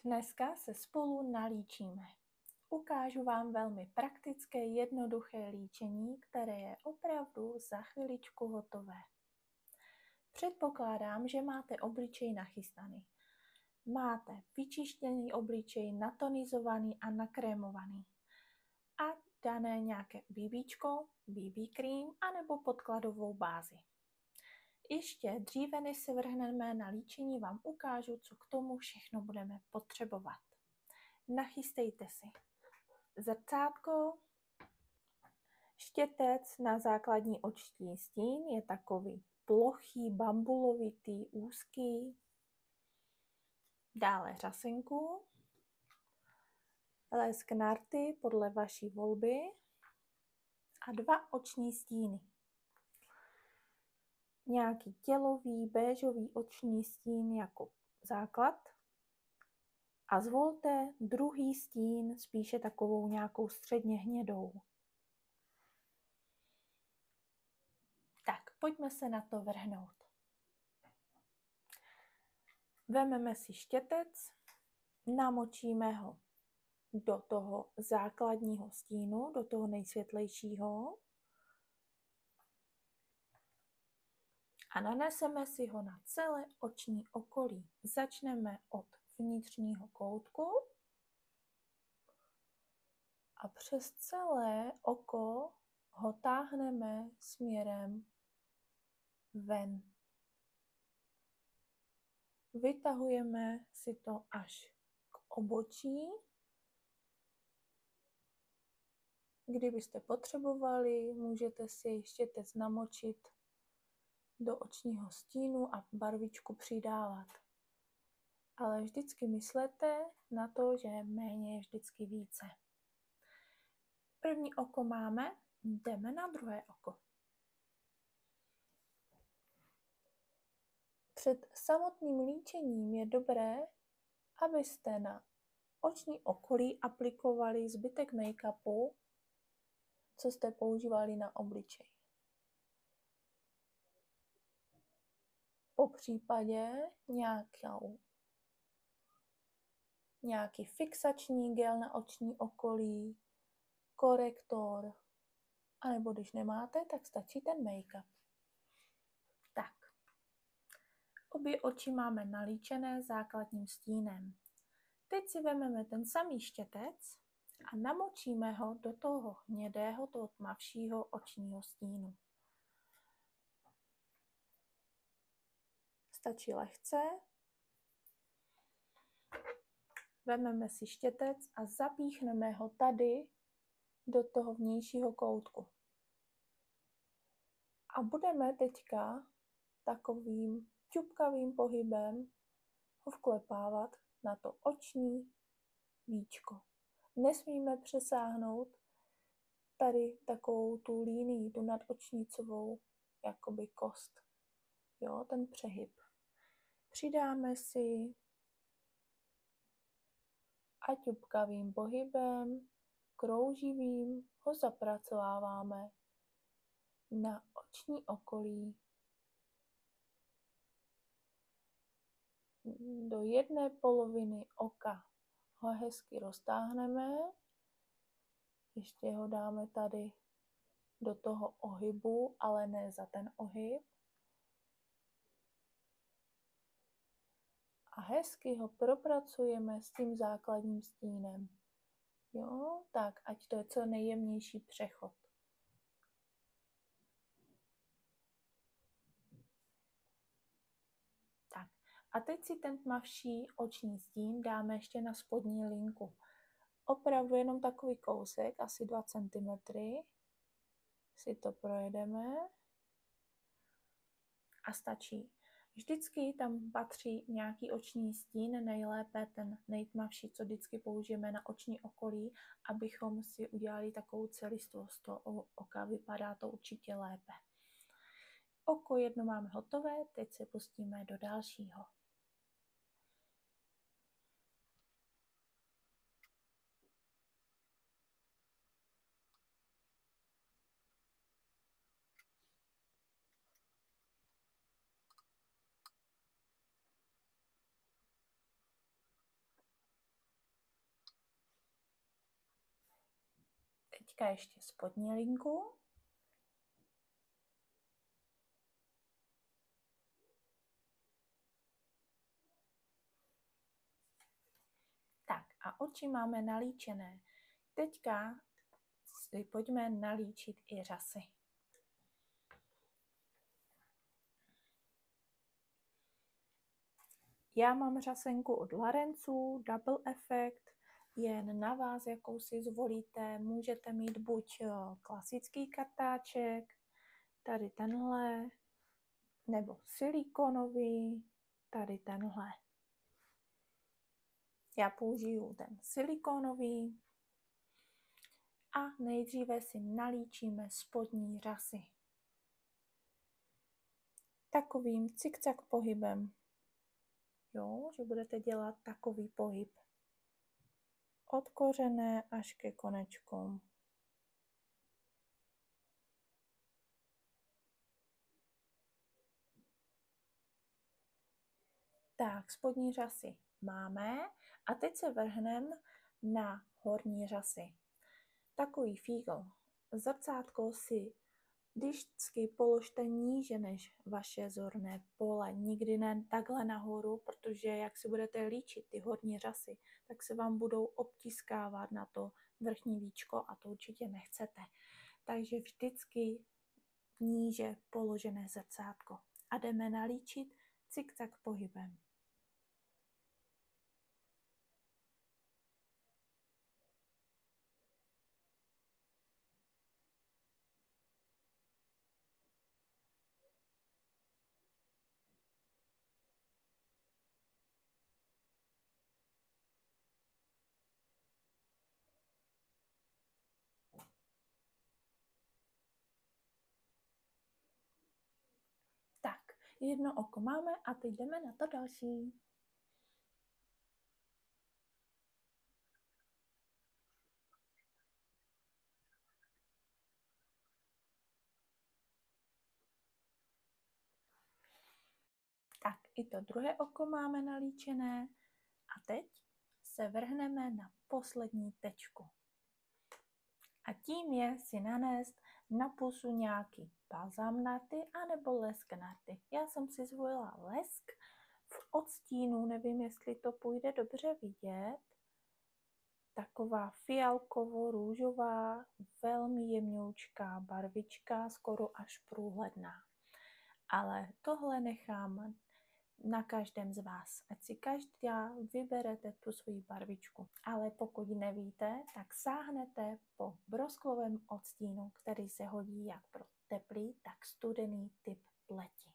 Dneska se spolu nalíčíme. Ukážu vám velmi praktické, jednoduché líčení, které je opravdu za chviličku hotové. Předpokládám, že máte obličej nachystaný. Máte vyčištěný obličej, natonizovaný a nakrémovaný. A dané nějaké BBčko, BB cream anebo podkladovou bázi. Ještě dříve, než se vrhneme na líčení, vám ukážu, co k tomu všechno budeme potřebovat. Nachystejte si zrcátko, štětec na základní oční stín, je takový plochý, bambulovitý, úzký. Dále řasenku, lesk narty podle vaší volby a 2 oční stíny. Nějaký tělový, béžový oční stín jako základ a zvolte druhý stín, spíše takovou nějakou středně hnědou. Tak, pojďme se na to vrhnout. Vezmeme si štětec, namočíme ho do toho základního stínu, do toho nejsvětlejšího a naneseme si ho na celé oční okolí. Začneme od vnitřního koutku a přes celé oko ho táhneme směrem ven. Vytahujeme si to až k obočí. Kdybyste potřebovali, můžete si štětec namočit do očního stínu a barvičku přidávat. Ale vždycky myslete na to, že méně je vždycky více. První oko máme, jdeme na druhé oko. Před samotným líčením je dobré, abyste na oční okolí aplikovali zbytek make-upu, co jste používali na obličej. Popřípadě nějaký fixační gel na oční okolí, korektor, anebo když nemáte, tak stačí ten make-up. Tak, obě oči máme nalíčené základním stínem. Teď si vezmeme ten samý štětec a namočíme ho do toho hnědého, toho tmavšího očního stínu. Stačí lehce. Vezmeme si štětec a zapíchneme ho tady do toho vnějšího koutku. A budeme teďka takovým ťupkavým pohybem ho vklepávat na to oční víčko. Nesmíme přesáhnout tady takovou tu línii, tu nadočnicovou jakoby kost. Jo, ten přehyb. Přidáme si a ťupkavým pohybem, krouživým, ho zapracováváme na oční okolí. Do jedné poloviny oka ho hezky roztáhneme. Ještě ho dáme tady do toho ohybu, ale ne za ten ohyb. A hezky ho propracujeme s tím základním stínem. Jo, tak, ať to je co nejjemnější přechod. Tak, a teď si ten tmavší oční stín dáme ještě na spodní linku. Opravdu jenom takový kousek, asi 2 cm, si to projedeme a stačí. Vždycky tam patří nějaký oční stín, nejlépe ten nejtmavší, co vždycky použijeme na oční okolí, abychom si udělali takovou celistvost toho oka, vypadá to určitě lépe. Oko jedno máme hotové, teď se pustíme do dalšího. teďka ještě spodní linku. Tak a oči máme nalíčené. Teďka si pojďme nalíčit i řasy. Já mám řasenku od Larenců, Double Effect, jen na vás, jakou si zvolíte. Můžete mít buď klasický kartáček, tady tenhle, nebo silikonový, tady tenhle. Já použiju ten silikonový a nejdříve si nalíčíme spodní řasy. Takovým cikcak pohybem. Jo, že budete dělat takový pohyb. Od kořene až ke konečkům. Tak, spodní řasy máme a teď se vrhneme na horní řasy. Takový fígl. Zrcátko si vždycky položte níže než vaše zorné pole. Nikdy ne takhle nahoru, protože jak si budete líčit ty horní řasy, tak se vám budou obtiskávat na to vrchní víčko a to určitě nechcete. Takže vždycky níže položené zrcátko. A jdeme nalíčit cikcak pohybem. Tak, jedno oko máme a teď jdeme na to další. Tak, i to druhé oko máme nalíčené a teď se vrhneme na poslední tečku. A tím je si nanést na pusu nějaký balzám na rty anebo lesk na rty. Já jsem si zvolila lesk v odstínu, nevím, jestli to půjde dobře vidět. Taková fialkovo-růžová, velmi jemňoučká barvička, skoro až průhledná. Ale tohle nechám na každém z vás, ať si každá vyberete tu svoji barvičku. Ale pokud nevíte, tak sáhnete po broskvovém odstínu, který se hodí jak pro teplý, tak studený typ pleti.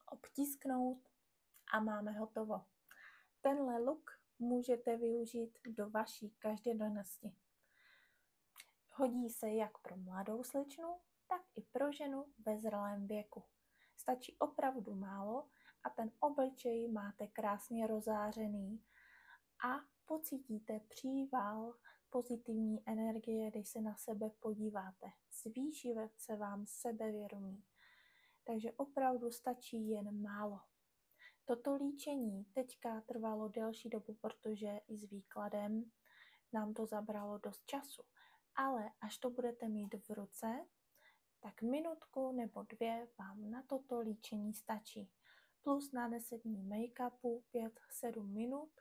Obtisknout a máme hotovo. Tenhle look můžete využít do vaší každodennosti. Hodí se jak pro mladou slečnu, tak i pro ženu ve zralém věku. Stačí opravdu málo a ten obličej máte krásně rozářený a pocítíte příval pozitivní energie, když se na sebe podíváte. Zvýší se vám sebevědomí. Takže opravdu stačí jen málo. Toto líčení teďka trvalo delší dobu, protože i s výkladem nám to zabralo dost času. Ale až to budete mít v ruce, tak minutku nebo 2 vám na toto líčení stačí. Plus na 10 dní make-upu 5-7 minut,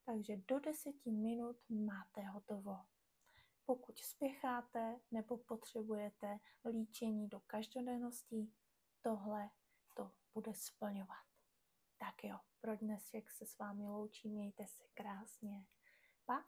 takže do 10 minut máte hotovo. Pokud spěcháte nebo potřebujete líčení do každodennosti, tohle to bude splňovat. Tak jo, pro dnešek se s vámi loučím, mějte se krásně. Pa!